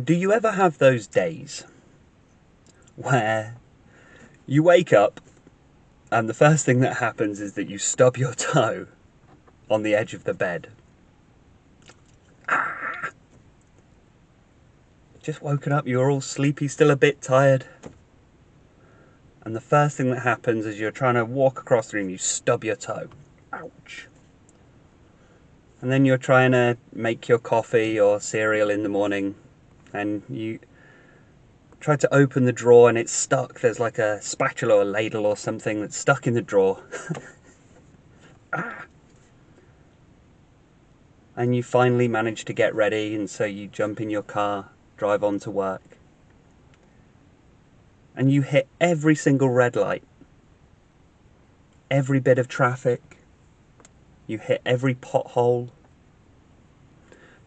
Do you ever have those days where you wake up and the first thing that happens is that you stub your toe on the edge of the bed? Just woken up, you're all sleepy, still a bit tired. And the first thing that happens is you're trying to walk across the room, you stub your toe. Ouch. And then you're trying to make your coffee or cereal in the morning, and you try to open the drawer and it's stuck. There's like a spatula or ladle or something that's stuck in the drawer. And you finally manage to get ready, and so you jump in your car, drive on to work. And you hit every single red light, every bit of traffic, you hit every pothole.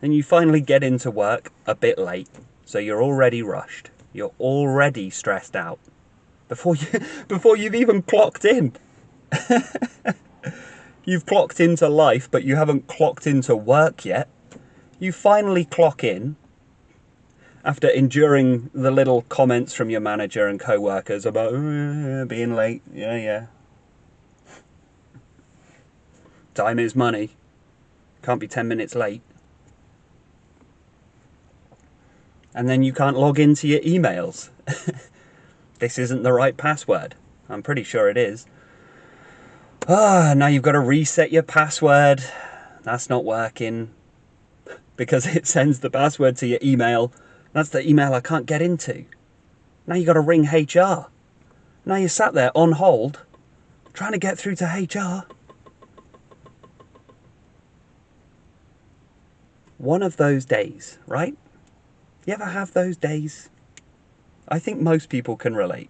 Then you finally get into work a bit late, so you're already rushed. You're already stressed out before you've even clocked in. You've clocked into life, but you haven't clocked into work yet. You finally clock in after enduring the little comments from your manager and co-workers about being late. Yeah. Time is money. Can't be 10 minutes late. And then you can't log into your emails. This isn't the right password. I'm pretty sure it is. Now you've got to reset your password. That's not working because it sends the password to your email. That's the email I can't get into. Now you've got to ring HR. Now you're sat there on hold trying to get through to HR. One of those days, right? You ever have those days? I think most people can relate.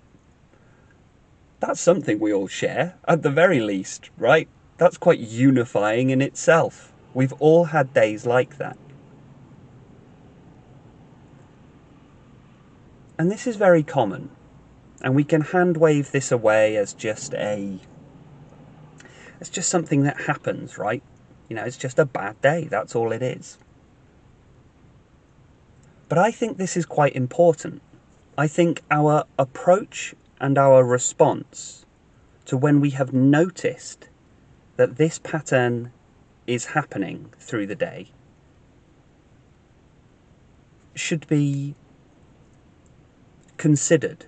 That's something we all share, at the very least, right? That's quite unifying in itself. We've all had days like that. And this is very common. And we can hand wave this away as just something that happens, right? It's just a bad day. That's all it is. But I think this is quite important. I think our approach and our response to when we have noticed that this pattern is happening through the day should be considered.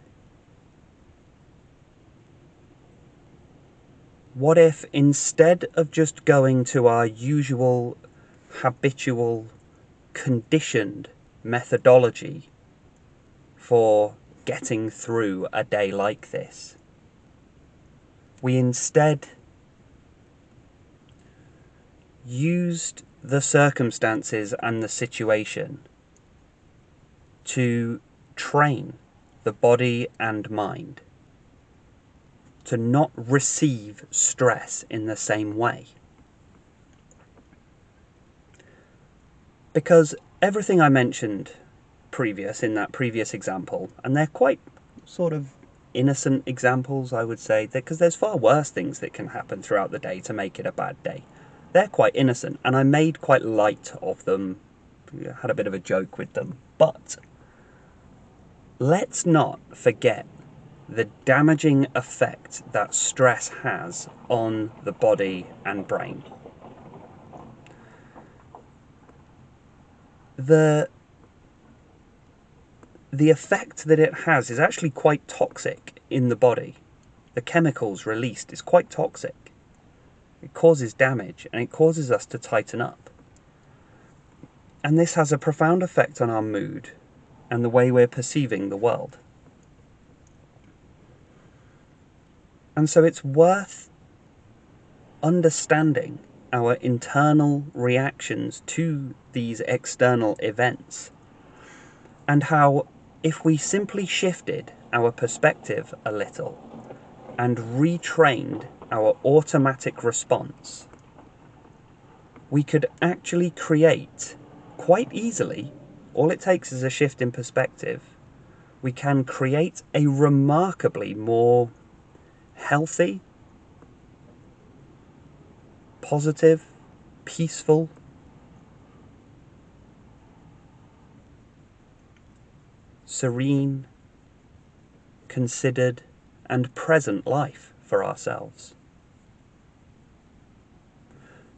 What if instead of just going to our usual, habitual, conditioned methodology for getting through a day like this, we instead used the circumstances and the situation to train the body and mind to not receive stress in the same way. Because everything I mentioned in that previous example, and they're quite sort of innocent examples, I would say, because there's far worse things that can happen throughout the day to make it a bad day. They're quite innocent, and I made quite light of them, had a bit of a joke with them. But let's not forget the damaging effect that stress has on the body and brain. The effect that it has is actually quite toxic in the body. The chemicals released is quite toxic. It causes damage and it causes us to tighten up. And this has a profound effect on our mood and the way we're perceiving the world. And so it's worth understanding our internal reactions to these external events, and how if we simply shifted our perspective a little and retrained our automatic response, we could actually create quite easily, all it takes is a shift in perspective, we can create a remarkably more healthy, positive, peaceful, serene, considered, and present life for ourselves.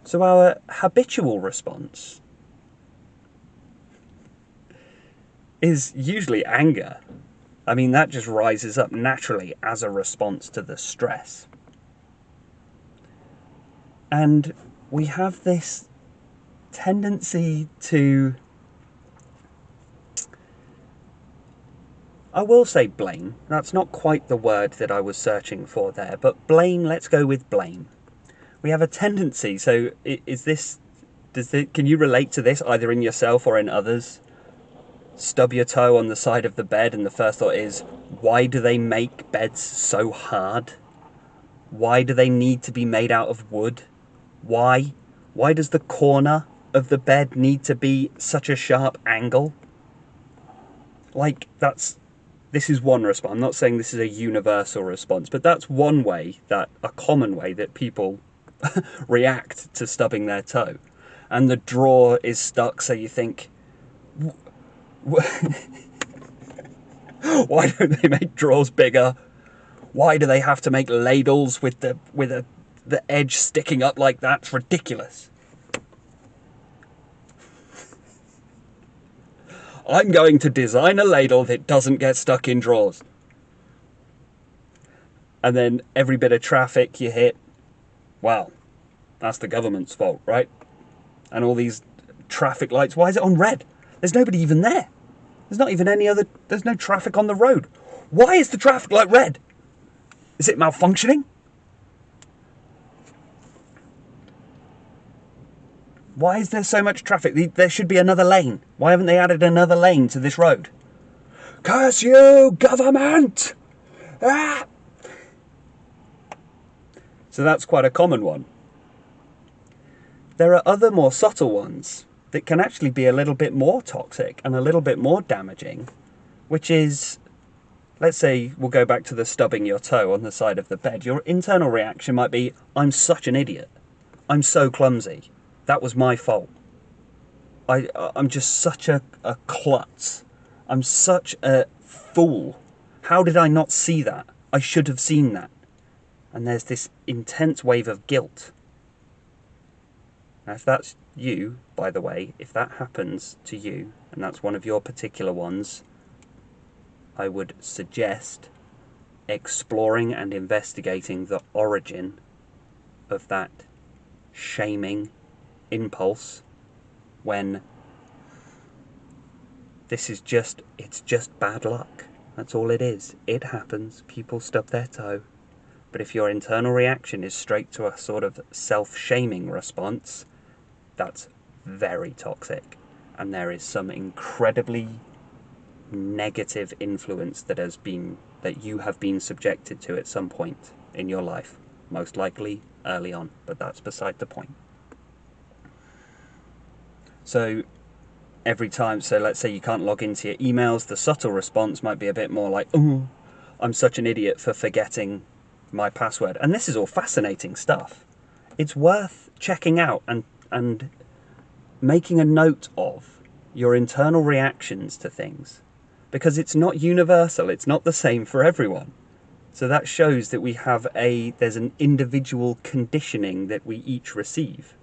So our habitual response is usually anger. I mean, that just rises up naturally as a response to the stress. And we have this tendency to, I will say blame. That's not quite the word that I was searching for there, but blame, let's go with blame. We have a tendency, so can you relate to this either in yourself or in others? Stub your toe on the side of the bed and the first thought is, why do they make beds so hard? Why do they need to be made out of wood? Why? Why does the corner of the bed need to be such a sharp angle? Like, this is one response. I'm not saying this is a universal response, but that's one way, a common way that people react to stubbing their toe. And the drawer is stuck, so you think, why don't they make drawers bigger? Why do they have to make ladles with the edge sticking up like that? It's ridiculous. I'm going to design a ladle that doesn't get stuck in drawers. And then every bit of traffic you hit, well, that's the government's fault, right? And all these traffic lights, why is it on red? There's nobody even there. There's not even there's no traffic on the road. Why is the traffic light red? Is it malfunctioning? Why is there so much traffic? There should be another lane. Why haven't they added another lane to this road? Curse you, government! Ah! So that's quite a common one. There are other more subtle ones that can actually be a little bit more toxic and a little bit more damaging, which is, let's say we'll go back to the stubbing your toe on the side of the bed. Your internal reaction might be, I'm such an idiot. I'm so clumsy. That was my fault. I'm just such a klutz. I'm such a fool. How did I not see that? I should have seen that. And there's this intense wave of guilt. Now, if that's you, by the way, if that happens to you, and that's one of your particular ones, I would suggest exploring and investigating the origin of that shaming impulse, when it's just bad luck. That's all it is. It happens. People stub their toe. But if your internal reaction is straight to a sort of self-shaming response, that's very toxic. And there is some incredibly negative influence that you have been subjected to at some point in your life. Most likely early on, but that's beside the point. So every time, let's say you can't log into your emails, the subtle response might be a bit more like, oh, I'm such an idiot for forgetting my password. And this is all fascinating stuff. It's worth checking out and making a note of your internal reactions to things, because it's not universal. It's not the same for everyone. So that shows that there's an individual conditioning that we each receive.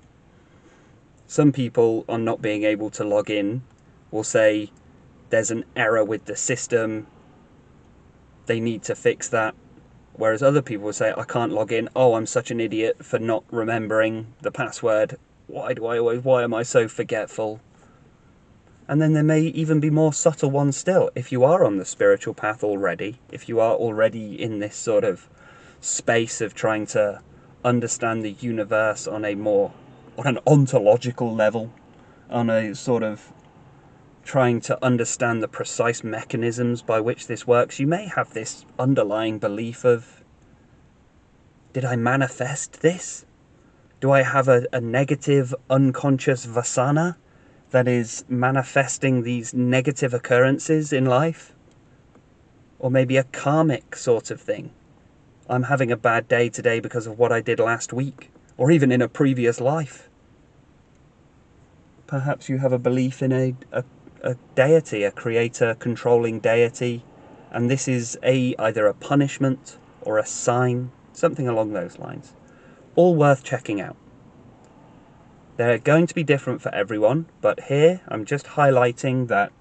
Some people, on not being able to log in, will say there's an error with the system, they need to fix that. Whereas other people will say, I can't log in, oh, I'm such an idiot for not remembering the password, why am I so forgetful? And then there may even be more subtle ones still. If you are on the spiritual path already, if you are already in this sort of space of trying to understand the universe on an ontological level, on a sort of trying to understand the precise mechanisms by which this works, you may have this underlying belief of, did I manifest this? Do I have a negative unconscious vasana that is manifesting these negative occurrences in life? Or maybe a karmic sort of thing. I'm having a bad day today because of what I did last week, or even in a previous life. Perhaps you have a belief in a deity, a creator, controlling deity, and this is either a punishment or a sign, something along those lines. All worth checking out. They're going to be different for everyone, but here I'm just highlighting that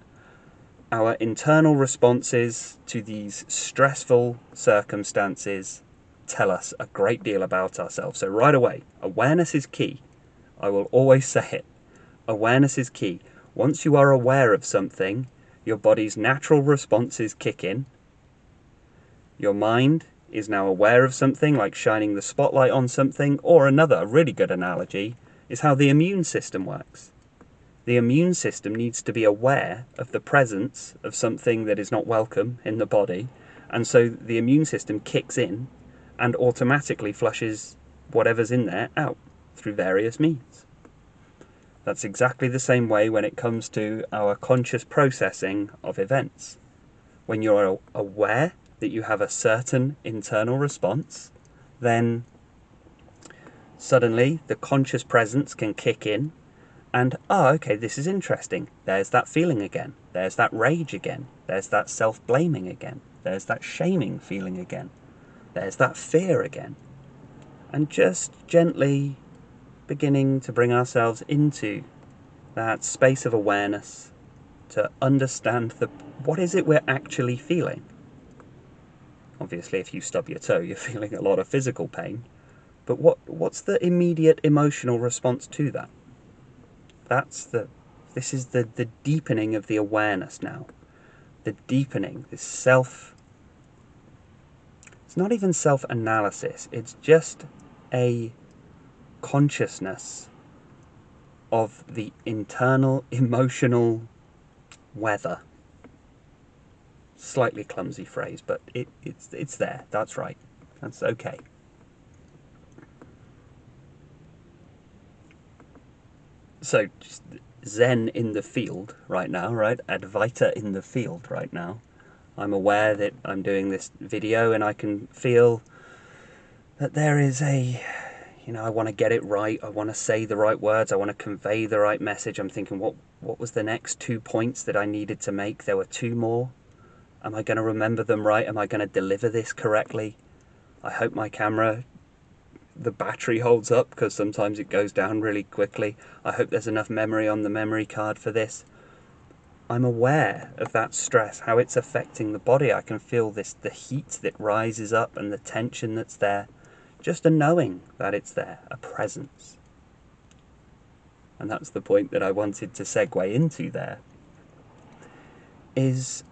our internal responses to these stressful circumstances tell us a great deal about ourselves. So right away, awareness is key. I will always say it. Awareness is key. Once you are aware of something, your body's natural responses kick in. Your mind is now aware of something, like shining the spotlight on something, or another really good analogy is how the immune system works. The immune system needs to be aware of the presence of something that is not welcome in the body, and so the immune system kicks in and automatically flushes whatever's in there out through various means. That's exactly the same way when it comes to our conscious processing of events. When you're aware that you have a certain internal response, then suddenly the conscious presence can kick in and, okay, this is interesting. There's that feeling again. There's that rage again. There's that self-blaming again. There's that shaming feeling again. There's that fear again. And just gently beginning to bring ourselves into that space of awareness to understand what is it we're actually feeling. Obviously, if you stub your toe, you're feeling a lot of physical pain. But what's the immediate emotional response to that? This is the deepening of the awareness now. The deepening, it's not even self-analysis, it's just a consciousness of the internal emotional weather. Slightly clumsy phrase, but it's there, that's right, that's okay. So, just Zen in the field right now, right? Advaita in the field right now. I'm aware that I'm doing this video and I can feel that there is I want to get it right. I want to say the right words. I want to convey the right message. I'm thinking, what was the next 2 points that I needed to make? There were 2 more. Am I going to remember them right? Am I going to deliver this correctly? I hope my camera, the battery holds up, because sometimes it goes down really quickly. I hope there's enough memory on the memory card for this. I'm aware of that stress, how it's affecting the body. I can feel the heat that rises up and the tension that's there. Just a knowing that it's there, a presence. And that's the point that I wanted to segue into there, is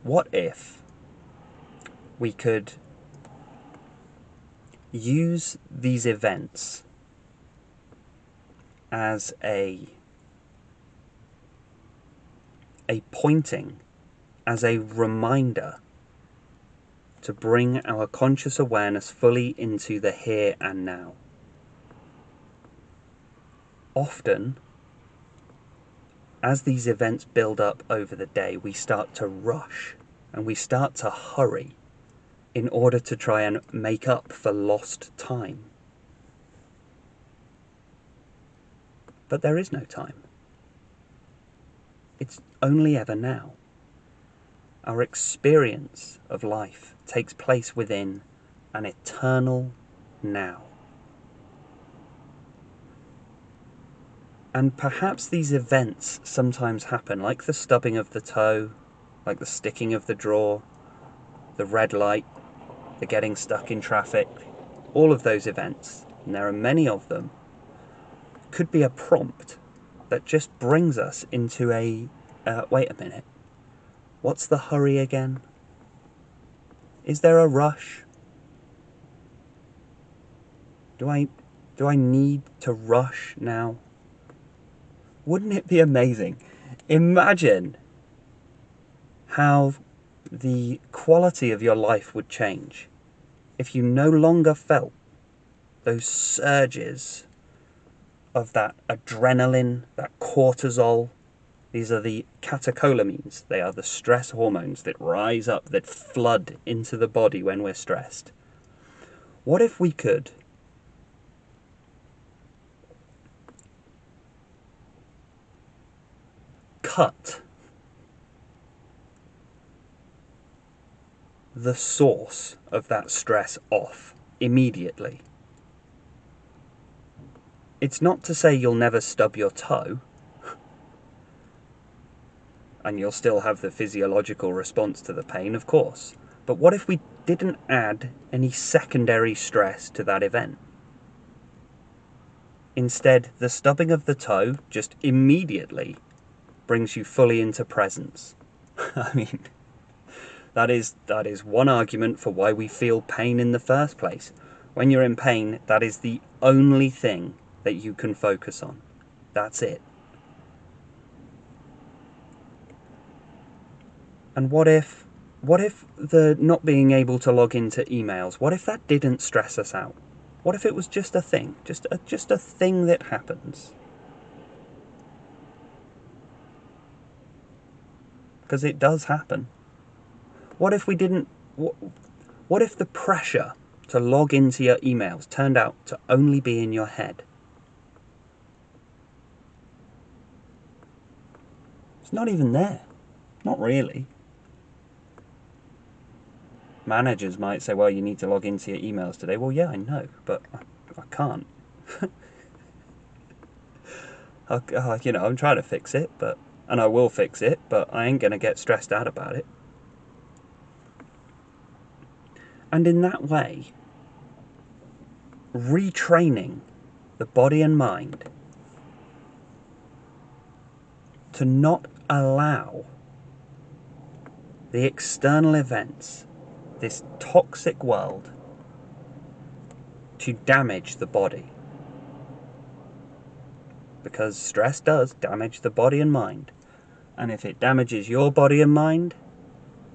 what if we could use these events as a pointing, as a reminder to bring our conscious awareness fully into the here and now. Often, as these events build up over the day, we start to rush and we start to hurry in order to try and make up for lost time. But there is no time. It's only ever now. Our experience of life takes place within an eternal now. And perhaps these events sometimes happen, like the stubbing of the toe, like the sticking of the drawer, the red light, the getting stuck in traffic, all of those events, and there are many of them, could be a prompt that just brings us into wait a minute, what's the hurry again? Is there a rush? Do I need to rush now? Wouldn't it be amazing? Imagine how the quality of your life would change if you no longer felt those surges of that adrenaline, that cortisol. These are the catecholamines. They are the stress hormones that rise up, that flood into the body when we're stressed. What if we could cut the source of that stress off immediately. It's not to say you'll never stub your toe and you'll still have the physiological response to the pain, of course. But what if we didn't add any secondary stress to that event? Instead, the stubbing of the toe just immediately brings you fully into presence. I mean, that is one argument for why we feel pain in the first place. When you're in pain, that is the only thing that you can focus on. That's it. And what if the not being able to log into emails, what if that didn't stress us out? What if it was just a thing, just a thing that happens? Because it does happen. What if we didn't? What if the pressure to log into your emails turned out to only be in your head? It's not even there. Not really. Managers might say, well, you need to log into your emails today. Well, yeah, I know, but I can't. I'm trying to fix it, and I will fix it, but I ain't going to get stressed out about it. And in that way, retraining the body and mind to not allow the external events, this toxic world, to damage the body. Because stress does damage the body and mind. And if it damages your body and mind,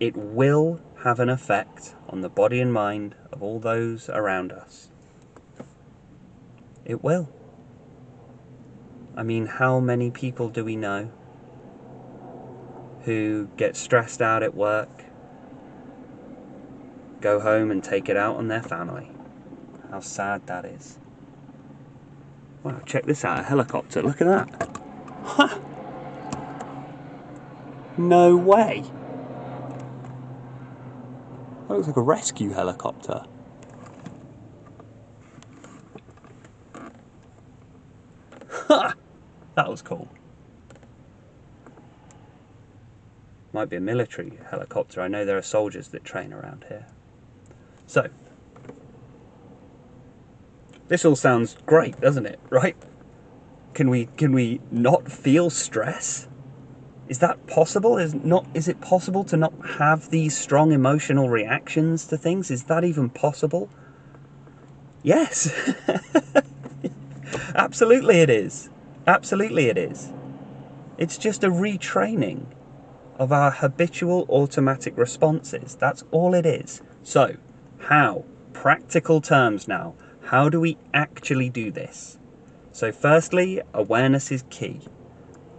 it will have an effect on the body and mind of all those around us. It will. I mean, how many people do we know who get stressed out at work, go home and take it out on their family? How sad that is. Wow, check this out, a helicopter, look at that. Ha! No way. That looks like a rescue helicopter. Ha! That was cool. Might be a military helicopter. I know there are soldiers that train around here. So, this all sounds great, doesn't it? Right? Can we not feel stress? Is that possible? Is it possible to not have these strong emotional reactions to things? Is that even possible? Yes. Absolutely it is. Absolutely it is. It's just a retraining of our habitual automatic responses. That's all it is. So, how? Practical terms now. How do we actually do this? So firstly, awareness is key.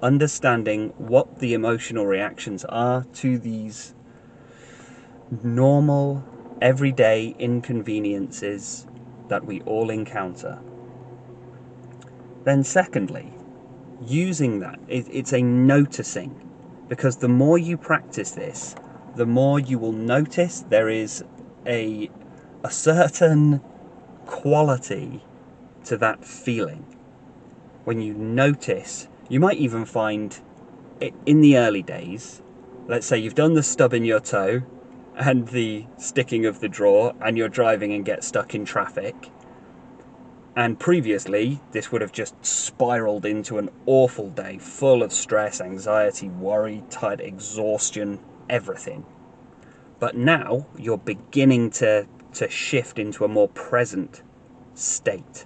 Understanding what the emotional reactions are to these normal, everyday inconveniences that we all encounter. Then secondly, using that, it's a noticing. Because the more you practice this, the more you will notice there is a certain quality to that feeling. When you notice, you might even find in the early days, let's say you've done the stub in your toe and the sticking of the drawer and you're driving and get stuck in traffic. And previously, this would have just spiraled into an awful day full of stress, anxiety, worry, tired, exhaustion, everything. But now you're beginning to shift into a more present state.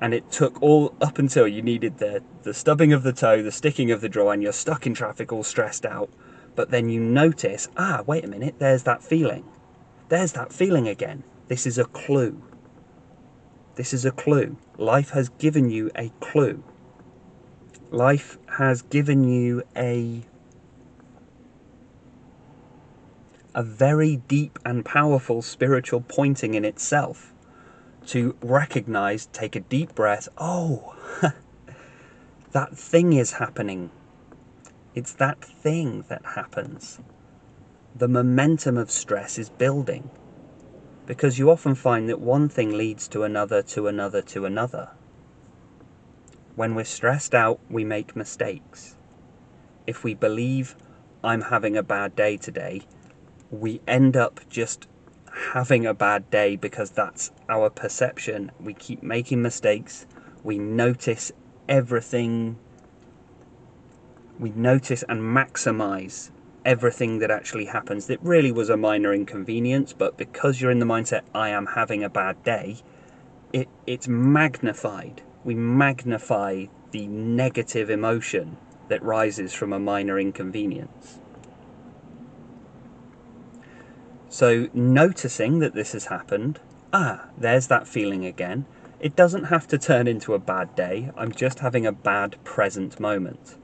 And it took all up until you needed the stubbing of the toe, the sticking of the drawer, and you're stuck in traffic all stressed out. But then you notice, wait a minute, there's that feeling. There's that feeling again. This is a clue. This is a clue. Life has given you a clue. Life has given you a very deep and powerful spiritual pointing in itself to recognize, take a deep breath. Oh, that thing is happening. It's that thing that happens. the momentum of stress is building, because you often find that one thing leads to another, to another, to another. When we're stressed out, we make mistakes. If we believe I'm having a bad day today, we end up just having a bad day because that's our perception. We keep making mistakes. We notice everything. We notice and maximize everything that actually happens. It really was a minor inconvenience, but because you're in the mindset, I am having a bad day, it's magnified. We magnify the negative emotion that rises from a minor inconvenience. So noticing that this has happened, there's that feeling again. It doesn't have to turn into a bad day. I'm just having a bad present moment.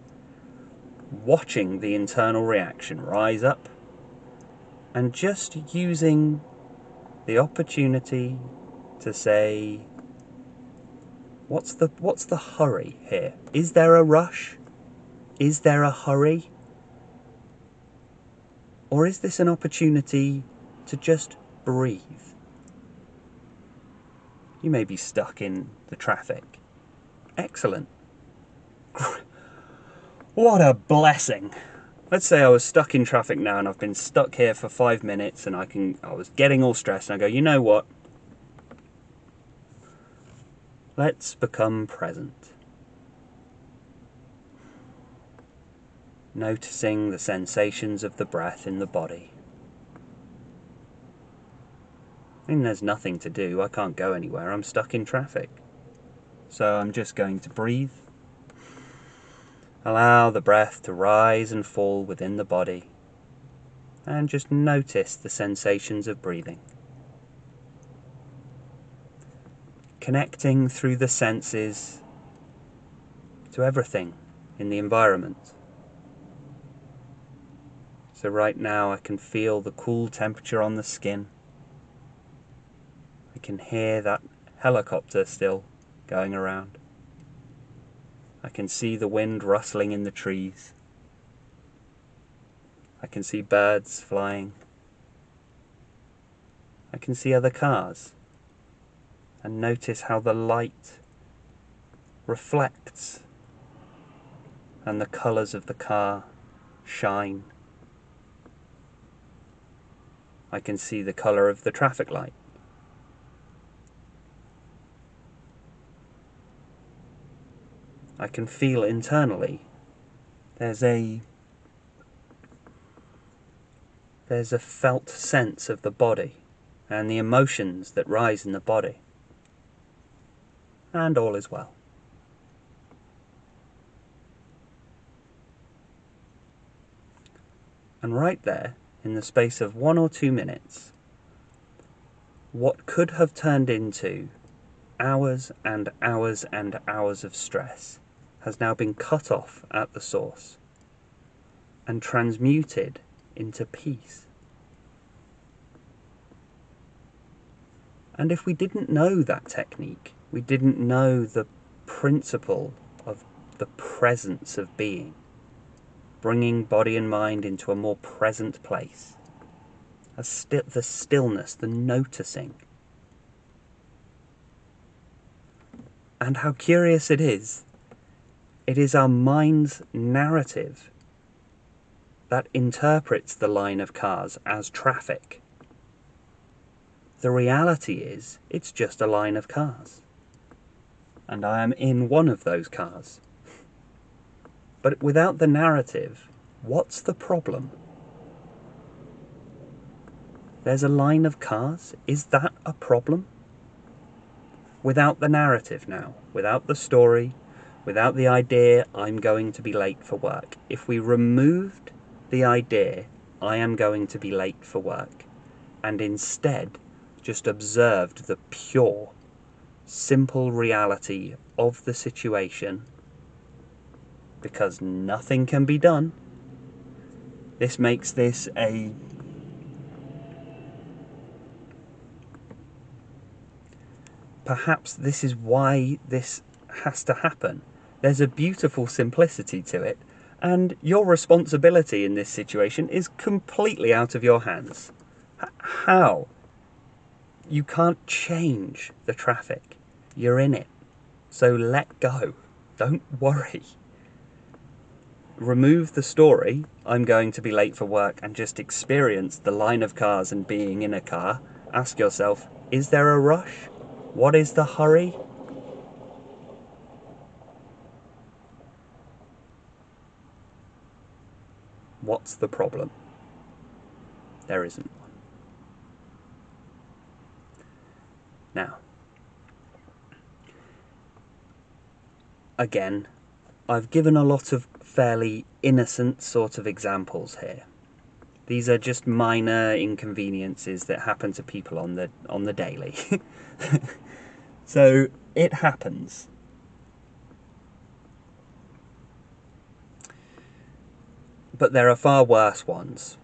Watching the internal reaction rise up and just using the opportunity to say, what's the hurry here? Is there a rush? Is there a hurry? Or is this an opportunity to just breathe? You may be stuck in the traffic. Excellent. What a blessing. Let's say I was stuck in traffic now and I've been stuck here for 5 minutes and I was getting all stressed and I go, you know what? Let's become present. Noticing the sensations of the breath in the body. I mean, there's nothing to do. I can't go anywhere. I'm stuck in traffic. So I'm just going to breathe. Allow the breath to rise and fall within the body. And just notice the sensations of breathing. Connecting through the senses to everything in the environment. So right now I can feel the cool temperature on the skin. I can hear that helicopter still going around. I can see the wind rustling in the trees. I can see birds flying. I can see other cars and notice how the light reflects and the colours of the car shine. I can see the colour of the traffic light. I can feel internally there's a felt sense of the body and the emotions that rise in the body. And all is well. And right there, in the space of 1 or 2 minutes, what could have turned into hours and hours and hours of stress has now been cut off at the source and transmuted into peace. And if we didn't know that technique, we didn't know the principle of the presence of being, bringing body and mind into a more present place, the stillness, the noticing. And how curious it is our mind's narrative that interprets the line of cars as traffic. The reality is, it's just a line of cars. And I am in one of those cars. But without the narrative, what's the problem? There's a line of cars. Is that a problem? Without the narrative now, without the story, without the idea, I'm going to be late for work. If we removed the idea, I am going to be late for work, and instead just observed the pure, simple reality of the situation, because nothing can be done, this makes this a perhaps this is why this has to happen. There's a beautiful simplicity to it, And your responsibility in this situation is completely out of your hands. How? You can't change the traffic. You're in it. So let go. Don't worry. Remove the story, I'm going to be late for work, and just experience the line of cars and being in a car. Ask yourself, is there a rush? What is the hurry? What's the problem? There isn't one. Now, again, I've given a lot of fairly innocent sort of examples here. These are just minor inconveniences that happen to people on the daily. So it happens. But there are far worse ones.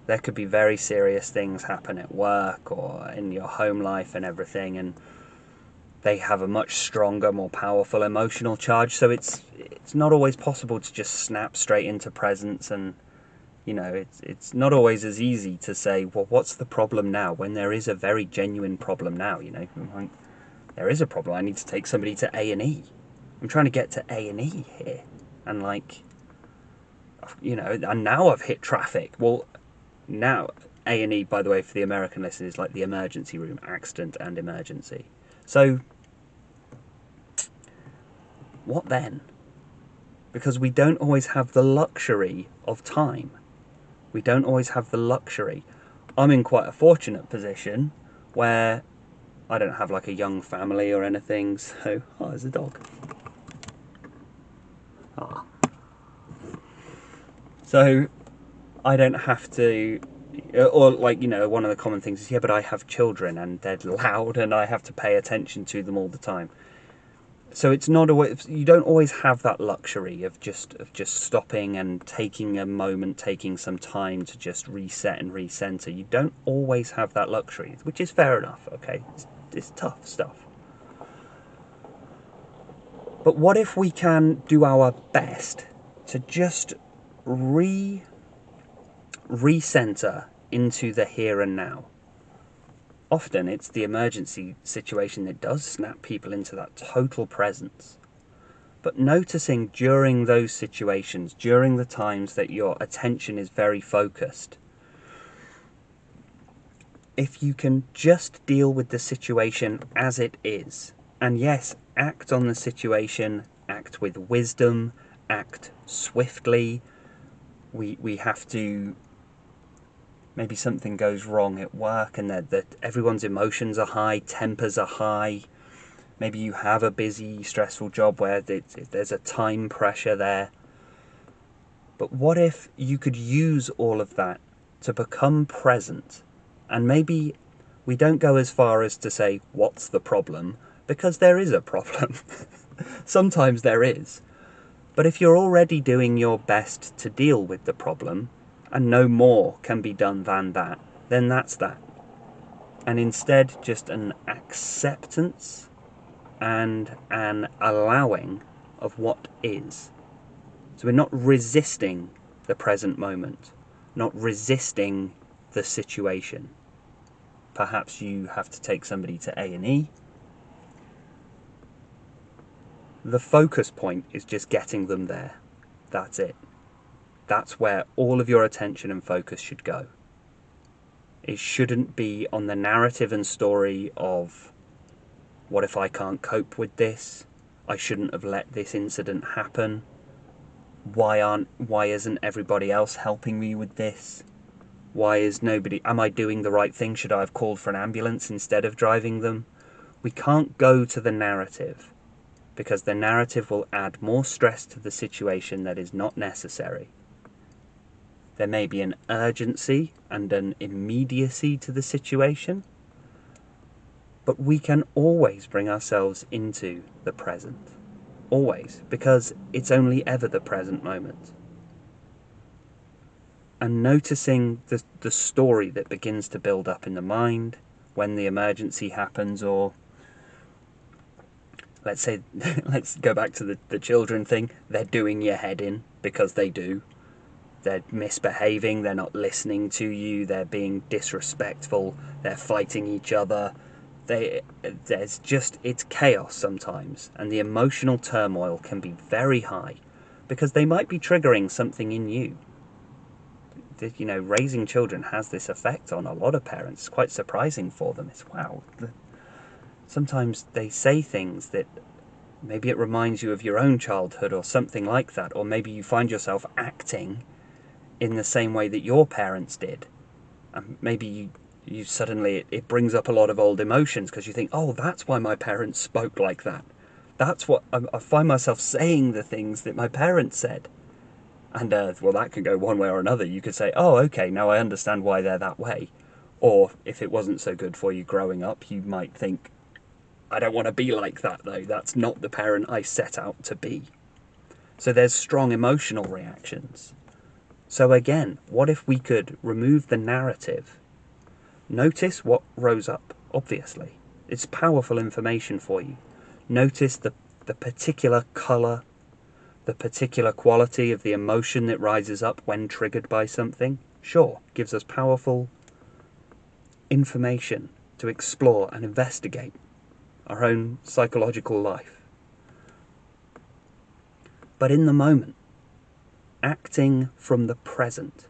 There could be very serious things happen at work or in your home life and everything, and they have a much stronger, more powerful emotional charge. So it's not always possible to just snap straight into presence, and it's not always as easy to say, well, what's the problem now, when there is a very genuine problem now. There is a problem. I need to take somebody to A&E. I'm trying to get to A&E here, and and now I've hit traffic. Well, now A&E, by the way, for the American listeners, is like the emergency room, accident and emergency. So what then? Because we don't always have the luxury of time. We don't always have the luxury. I'm in quite a fortunate position where I don't have like a young family or anything. So, there's a dog. So I don't have to, or one of the common things is, yeah, but I have children and they're loud and I have to pay attention to them all the time. So it's not always, you don't always have that luxury of just stopping and taking a moment, taking some time to just reset and recenter. You don't always have that luxury, which is fair enough, okay? It's tough stuff. But what if we can do our best to just recenter into the here and now? Often it's the emergency situation that does snap people into that total presence. But noticing during those situations, during the times that your attention is very focused, if you can just deal with the situation as it is, and yes, act on the situation, act with wisdom, act swiftly. We have to, maybe something goes wrong at work and that everyone's emotions are high, tempers are high. Maybe you have a busy, stressful job where there's a time pressure there. But what if you could use all of that to become present? And maybe we don't go as far as to say, what's the problem? Because there is a problem. Sometimes there is. But if you're already doing your best to deal with the problem, and no more can be done than that, then that's that. And instead, just an acceptance and an allowing of what is. So we're not resisting the present moment, not resisting the situation. Perhaps you have to take somebody to A&E. The focus point is just getting them there. That's it. That's where all of your attention and focus should go. It shouldn't be on the narrative and story of, what if I can't cope with this? I shouldn't have let this incident happen. Why isn't everybody else helping me with this? Am I doing the right thing? Should I have called for an ambulance instead of driving them? We can't go to the narrative, because the narrative will add more stress to the situation that is not necessary. There may be an urgency and an immediacy to the situation, but we can always bring ourselves into the present. Always, because it's only ever the present moment. And noticing the story that begins to build up in the mind when the emergency happens, or let's go back to the children thing, they're doing your head in, because they do. They're misbehaving, they're not listening to you, they're being disrespectful, they're fighting each other. It's chaos sometimes, and the emotional turmoil can be very high because they might be triggering something in you. You know, raising children has this effect on a lot of parents. It's quite surprising for them. It's wow. Sometimes they say things that maybe it reminds you of your own childhood or something like that, or maybe you find yourself acting in the same way that your parents did. And maybe you suddenly, it brings up a lot of old emotions because you think, oh, that's why my parents spoke like that. That's what I find myself saying, the things that my parents said. And, well, that could go one way or another. You could say, oh, okay, now I understand why they're that way. Or if it wasn't so good for you growing up, you might think, I don't want to be like that, though. That's not the parent I set out to be. So there's strong emotional reactions. So again, what if we could remove the narrative? Notice what rose up, obviously. It's powerful information for you. Notice the particular colour, the particular quality of the emotion that rises up when triggered by something. Sure, gives us powerful information to explore and investigate our own psychological life. But in the moment, acting from the present,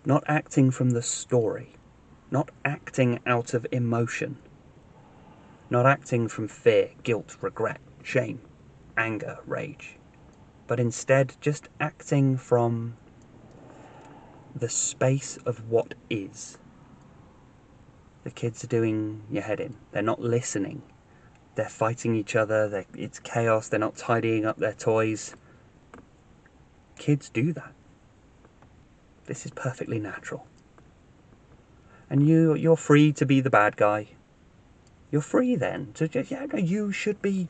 not acting from the story, not acting out of emotion, not acting from fear, guilt, regret, shame, anger, rage, but instead just acting from the space of what is. The kids are doing your head in. They're not listening. They're fighting each other. It's chaos. They're not tidying up their toys. Kids do that. This is perfectly natural. And you're free to be the bad guy. You're free then to just, yeah, no, you should be.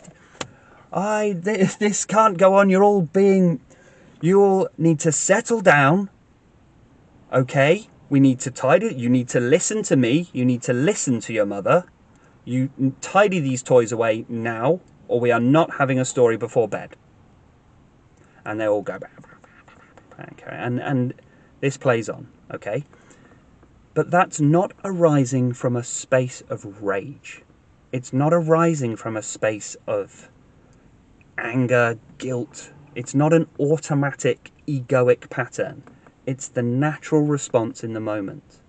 This can't go on. You all need to settle down. Okay, we need to tidy. You need to listen to me. You need to listen to your mother. You tidy these toys away now, or we are not having a story before bed. And they all go, okay, and this plays on, okay? But that's not arising from a space of rage. It's not arising from a space of anger, guilt. It's not an automatic egoic pattern. It's the natural response in the moment.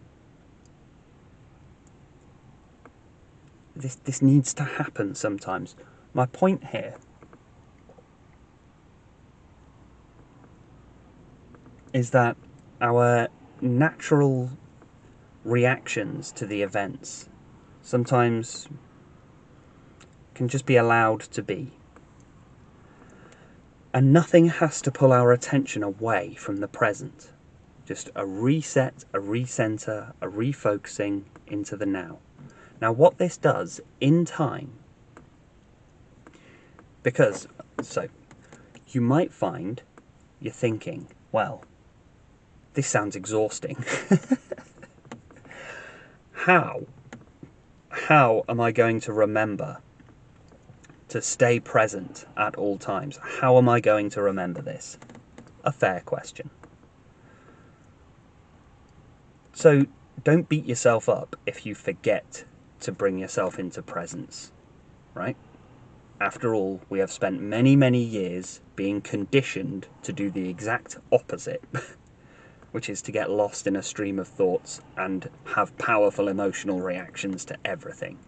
This needs to happen sometimes. My point here is that our natural reactions to the events sometimes can just be allowed to be. And nothing has to pull our attention away from the present. Just a reset, a recenter, a refocusing into the now. Now what this does in time, so you might find you're thinking, well, this sounds exhausting. How am I going to remember to stay present at all times? How am I going to remember this? A fair question. So don't beat yourself up if you forget to bring yourself into presence, right? After all, we have spent many, many years being conditioned to do the exact opposite, which is to get lost in a stream of thoughts and have powerful emotional reactions to everything.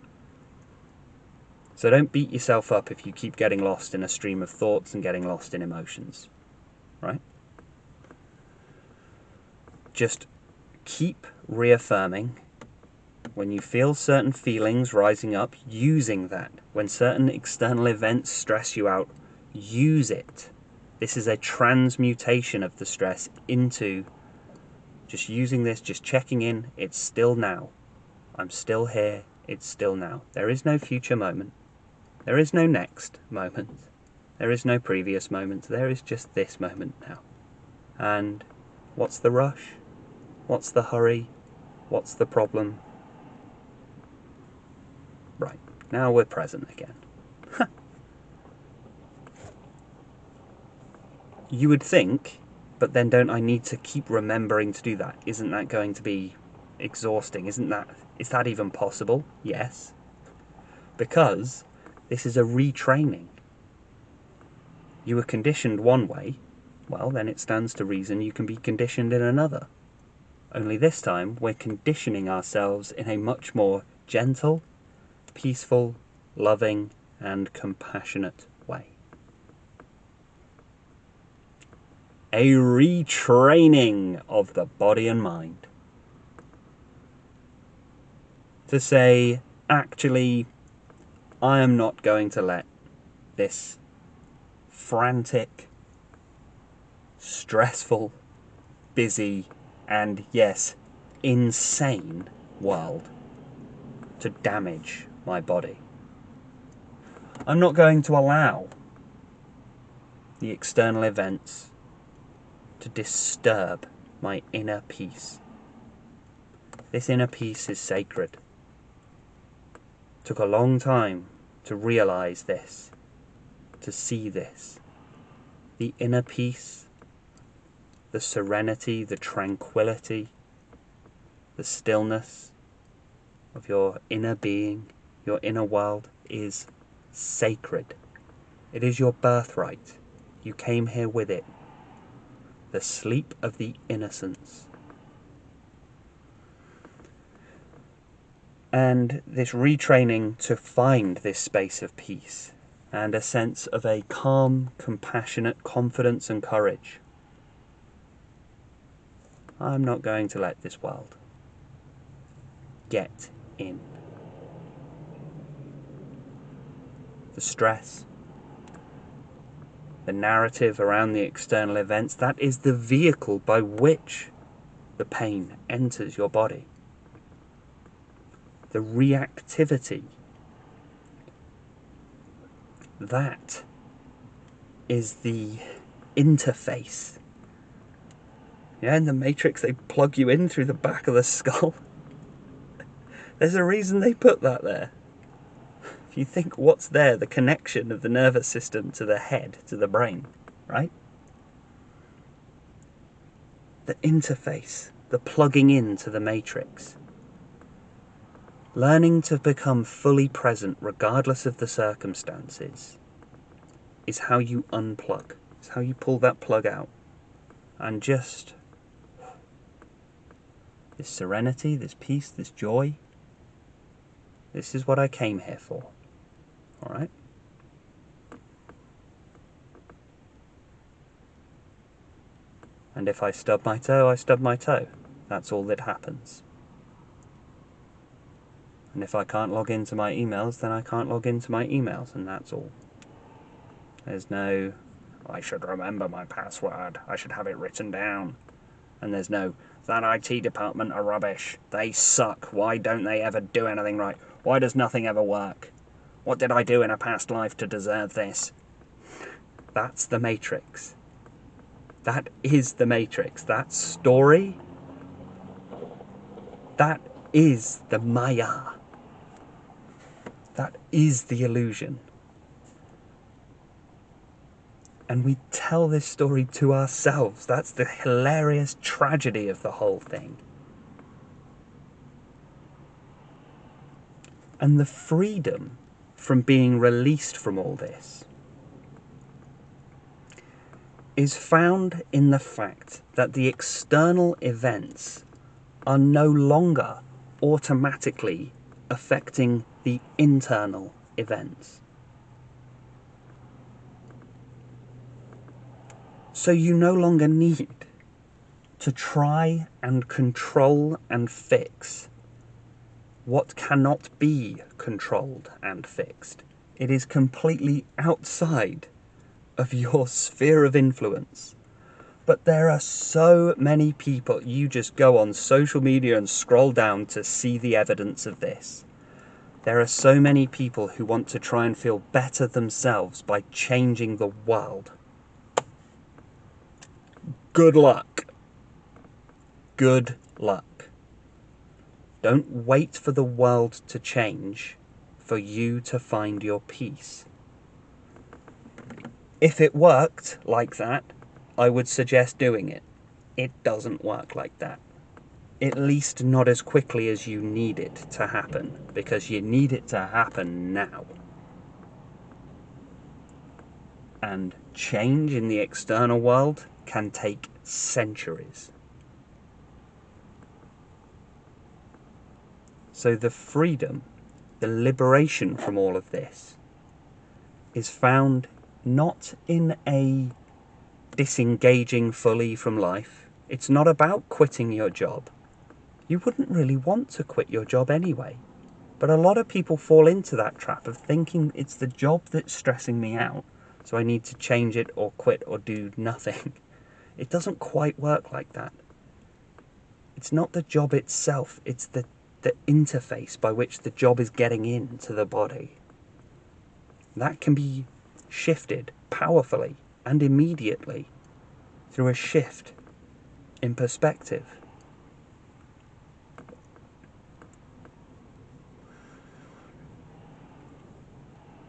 So don't beat yourself up if you keep getting lost in a stream of thoughts and getting lost in emotions, right? Just keep reaffirming when you feel certain feelings rising up, using that. When certain external events stress you out, use it. This is a transmutation of the stress into just using this, just checking in. It's still now. I'm still here. It's still now. There is no future moment. There is no next moment. There is no previous moment. There is just this moment now. And what's the rush? What's the hurry? What's the problem? Right, now we're present again. You would think But then don't I need to keep remembering to do that? Isn't that going to be exhausting? Is that even possible? Yes. Because this is a retraining. You were conditioned one way, well then it stands to reason you can be conditioned in another. Only this time we're conditioning ourselves in a much more gentle, peaceful, loving and compassionate way. A retraining of the body and mind. To say, actually, I am not going to let this frantic, stressful, busy, and yes, insane world to damage my body. I'm not going to allow the external events to disturb my inner peace. This inner peace is sacred. It took a long time to realize this, to see this. The inner peace, the serenity, the tranquility, the stillness of your inner being, your inner world is sacred. It is your birthright. You came here with it. The sleep of the innocence. And this retraining to find this space of peace and a sense of a calm, compassionate confidence and courage. I'm not going to let this world get in. The stress, the narrative around the external events, that is the vehicle by which the pain enters your body. The reactivity, that is the interface. Yeah, in the Matrix they plug you in through the back of the skull. There's a reason they put that there. If you think what's there, the connection of the nervous system to the head, to the brain, right? The interface, the plugging into the Matrix. Learning to become fully present regardless of the circumstances is how you unplug. It's how you pull that plug out. And just this serenity, this peace, this joy, this is what I came here for. Alright? And if I stub my toe, I stub my toe. That's all that happens. And if I can't log into my emails, then I can't log into my emails, and that's all. There's no, I should remember my password, I should have it written down. And there's no, that IT department are rubbish, they suck, why don't they ever do anything right? Why does nothing ever work? What did I do in a past life to deserve this? That's the Matrix. That is the Matrix. That story, that is the Maya. That is the illusion. And we tell this story to ourselves. That's the hilarious tragedy of the whole thing. And the freedom from being released from all this is found in the fact that the external events are no longer automatically affecting the internal events. So you no longer need to try and control and fix what cannot be controlled and fixed. It is completely outside of your sphere of influence. But there are so many people, you just go on social media and scroll down to see the evidence of this. There are so many people who want to try and feel better themselves by changing the world. Good luck. Good luck. Don't wait for the world to change for you to find your peace. If it worked like that, I would suggest doing it. It doesn't work like that. At least not as quickly as you need it to happen, because you need it to happen now. And change in the external world can take centuries. So the freedom, the liberation from all of this, is found not in a disengaging fully from life. It's not about quitting your job. You wouldn't really want to quit your job anyway. But a lot of people fall into that trap of thinking it's the job that's stressing me out, so I need to change it or quit or do nothing. It doesn't quite work like that. It's not the job itself, it's the interface by which the job is getting into the body. That can be shifted powerfully and immediately through a shift in perspective.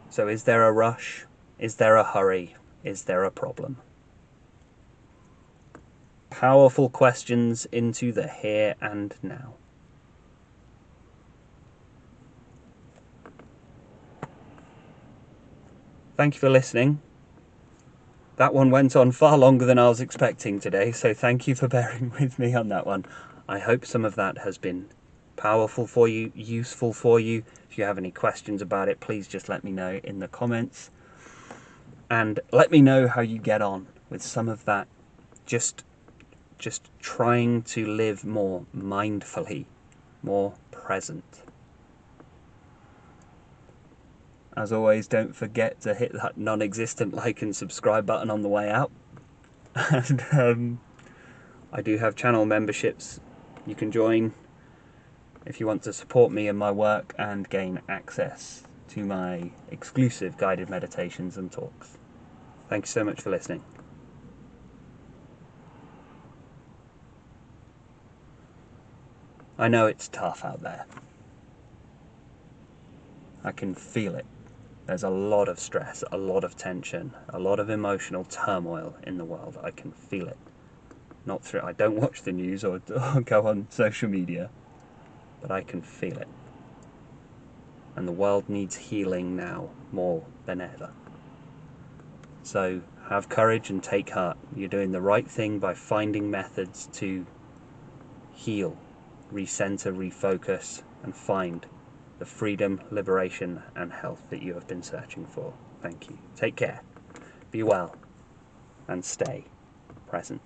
So is there a rush? Is there a hurry? Is there a problem? Powerful questions into the here and now. Thank you for listening. That one went on far longer than I was expecting today, so thank you for bearing with me on that one. I hope some of that has been powerful for you, useful for you. If you have any questions about it, please just let me know in the comments. And let me know how you get on with some of that, just trying to live more mindfully, more present. As always, don't forget to hit that non-existent like and subscribe button on the way out. And I do have channel memberships you can join if you want to support me in my work and gain access to my exclusive guided meditations and talks. Thank you so much for listening. I know it's tough out there. I can feel it. There's a lot of stress, a lot of tension, a lot of emotional turmoil in the world. I can feel it. I don't watch the news or go on social media, but I can feel it. And the world needs healing now more than ever. So have courage and take heart. You're doing the right thing by finding methods to heal, recenter, refocus, and find the freedom, liberation, and health that you have been searching for. Thank you. Take care. Be well. And stay present.